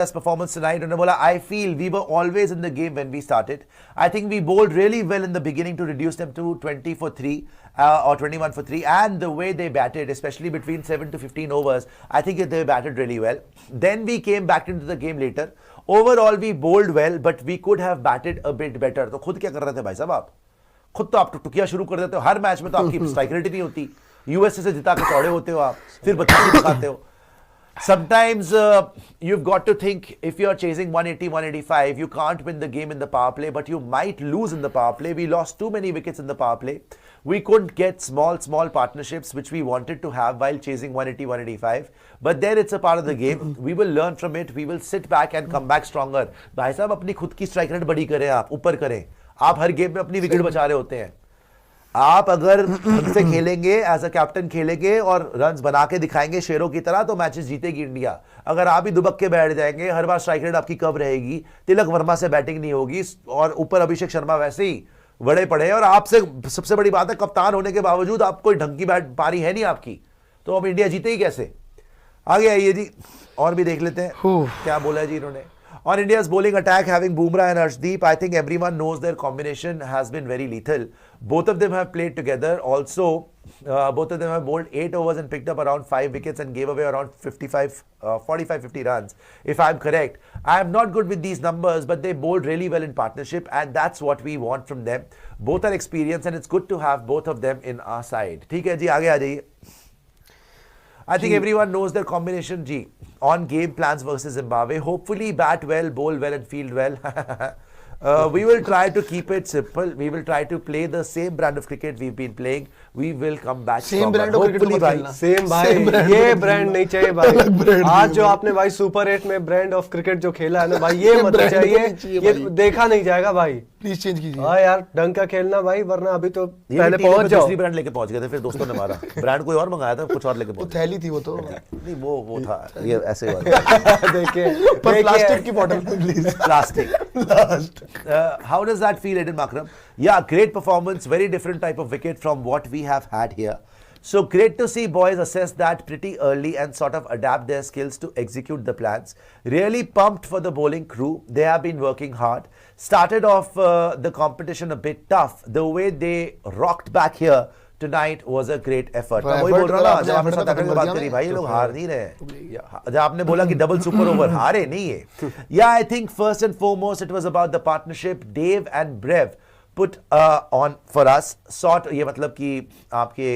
best performance tonight. And I feel we were always in the game when we started. I think we bowled really well in the beginning to reduce them to 20 for 3 or 21 for 3. And the way they batted, especially between 7 to 15 overs, I think they batted really well. Then we came back into the game later. Overall, we bowled well, but we could have batted a bit better. तो खुद क्या कर रहे थे भाई साहब आप? खुद तो आप टुकिया शुरू कर देते हो. हर मैच में तो आपकी स्ट्राइक रेट नहीं होती. यूएसए से जिता के चौड़े होते हो आप. फिर बच्चे दिखाते हो. Sometimes you've got to think, if you're chasing 180, 185, you can't win the game in the power play, but you might lose in the power play. We lost too many wickets in the power play. We couldn't get small partnerships which we wanted to have while chasing 180, 185. But then it's a part of the game. We will learn from it. We will sit back and come back stronger. भाई साहब अपनी खुद की strike rate बड़ी करें, आप ऊपर करें. आप हर गेम में अपनी विकेट बचा रहे होते हैं. आप अगर हमसे खेलेंगे, एज अ कैप्टन खेलेंगे और रन्स बना के दिखाएंगे शेरों की तरह, तो मैचेस जीतेगी इंडिया. अगर आप ही दुबक के बैठ जाएंगे, हर बार स्ट्राइक रेट आपकी कम रहेगी, तिलक वर्मा से बैटिंग नहीं होगी और ऊपर अभिषेक शर्मा वैसे ही बड़े पड़े हैं. और आपसे सबसे बड़ी बात है, कप्तान होने के बावजूद आप कोई ढंग की बैट पारी है नहीं आपकी, तो अब इंडिया जीतेगी कैसे? आगे आइए जी, और भी देख लेते हैं क्या बोला है जी इन्होंने. On India's bowling attack, having Bumrah and Arshdeep, I think everyone knows their combination has been very lethal. Both of them have played together. Also, both of them have bowled 8 overs and picked up around 5 wickets and gave away around 45-50 runs, if I'm correct. I am not good with these numbers, but they bowled really well in partnership, and that's what we want from them. Both are experienced, and it's good to have both of them in our side. ठीक है जी, आगे आ जाइए. I think everyone knows their combination, G. On game plans versus Zimbabwe. Hopefully bat well, bowl well and field well. We will try to keep it simple. We will try to play the same brand of cricket we've been playing. We will come back same brand of cricket भाई. Same भाई, ये brand नहीं चाहिए भाई. आज जो आपने भाई सुपर 8 में ब्रांड ऑफ क्रिकेट जो खेला है ना भाई, ये मत चाहिए. ये देखा नहीं जाएगा भाई. प्लीज चेंज कीजिए. हाँ यार, ढंग का खेलना भाई, वरना अभी तो पहले पहुंच जाओ. दूसरी ब्रांड लेके पहुंच गए थे, फिर दोस्तों ने मारा. ब्रांड कोई और मंगाया था, कुछ और लेके वो थैली थी वो तो. नहीं, वो था ये ऐसे देखिए प्लास्टिक की बोतल please. Plastic. How does that feel, Aiden Makram? Yeah, great performance. Very different type of wicket from what we have had here. So great to see boys assess that pretty early and sort of adapt their skills to execute the plans. Really pumped for the bowling crew. They have been working hard. Started off the competition a bit tough. The way they rocked back here tonight was a great effort. मैं वही बोल रहा था, जब आपने south Africa की बात करी भाई, ये लोग हार नहीं रहे. जब आपने बोला कि डबल सुपर ओवर, हारे नहीं है. Yeah, I think first and foremost it was about the partnership. Dave and Brev put on for us. Sort ये मतलब कि आपके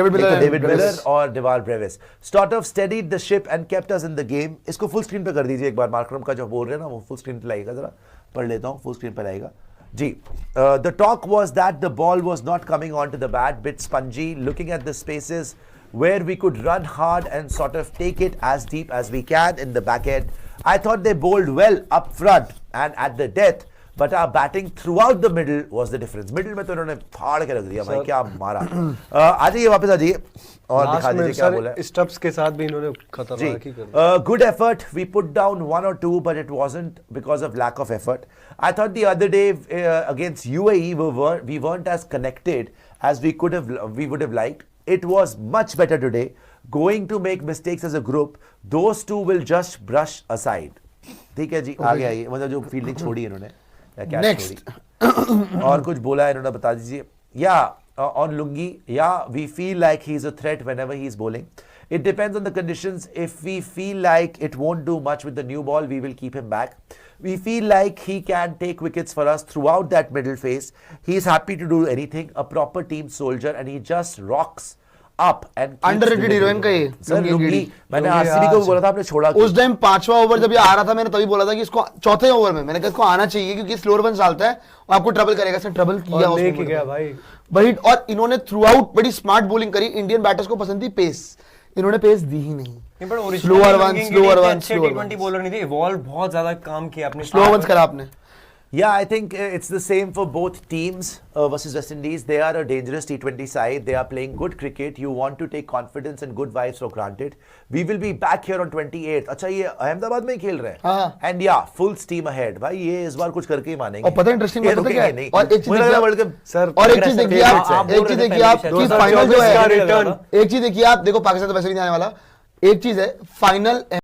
David Miller और Deval Brevis sort of steadied the ship and kept us in the game. इसको full screen पे कर दीजिए एक बार. मार्करम का जो बोल रहे हैं ना, वो फुल स्क्रीन पे लाएगा, जरा पढ़ लेता हूँ. फुल स्क्रीन पे लाएगा जी. The talk was that the ball was not coming onto the bat, bit spongy, looking at the spaces where we could run hard and sort of take it as deep as we can in the back end. I thought they bowled well up front and at the death, but our batting throughout the middle was the difference. Middle में तो इन्होंने फाड़ के रख दिया भाई, क्या मारा. आ जाइए वापस आ जाइए और दिखा दीजिए क्या बोला. स्टब्स के साथ भी इन्होंने खतरनाक ही कर दिया. Good effort. We put down 1 or 2, but it wasn't because of lack of effort. I thought the other day against UAE we weren't as connected as we would have liked. It was much better today. Going to make mistakes as a group, those two will just brush aside. ठीक है जी, आगे आइए. मतलब जो fielding छोड़ी इन्होंने, next और कुछ बोला है इन्होंने, बता दीजिए. On Lungi, we feel like he's a threat whenever he's bowling. It depends on the conditions. If we feel like it won't do much with the new ball, we will keep him back. We feel like he can take wickets for us throughout that middle phase. He's happy to do anything. A proper team soldier, and he just rocks up and underrated heroine का ये. Sir lungi, मैंने RCB को बोला था, आपने छोड़ा. उस time 5वां ओवर जब ये आ रहा था, मैंने तभी बोला था कि इसको चौथे ओवर में मैंने कहा इसको आना चाहिए, क्योंकि स्लोअर रन डालता है और आपको ट्रबल करेगा. सर ट्रबल किया उसने गया भाई वही. और इन्होंने थ्रू आउट बड़ी स्मार्ट बॉलिंग करी. इंडियन बैटर्स को पसंद थी पेस, इन्होंने पेस दी ही नहीं. स्लोअर वन टी20 बॉलर नहीं थे. इवॉल्व बहुत ज्यादा काम किया आपने, स्लो वंस करा आपने. Yeah, I think it's the same for both teams versus West Indies. They are a dangerous T20 side. They are playing good cricket. You want to take confidence and good vibes for granted. We will be back here on 28th. अच्छा, ये अहमदाबाद में ही खेल रहे हैं. And yeah, full steam ahead. भाई ये इस बार कुछ करके ही मानेंगे. और पता है इंटरेस्टिंग बात पता क्या है? और एक चीज देखिए आप कि फाइनल जो है, एक चीज देखिए आप, देखो पाकिस्तान तो वैसे भी नहीं आने वाला. एक चीज है फाइनल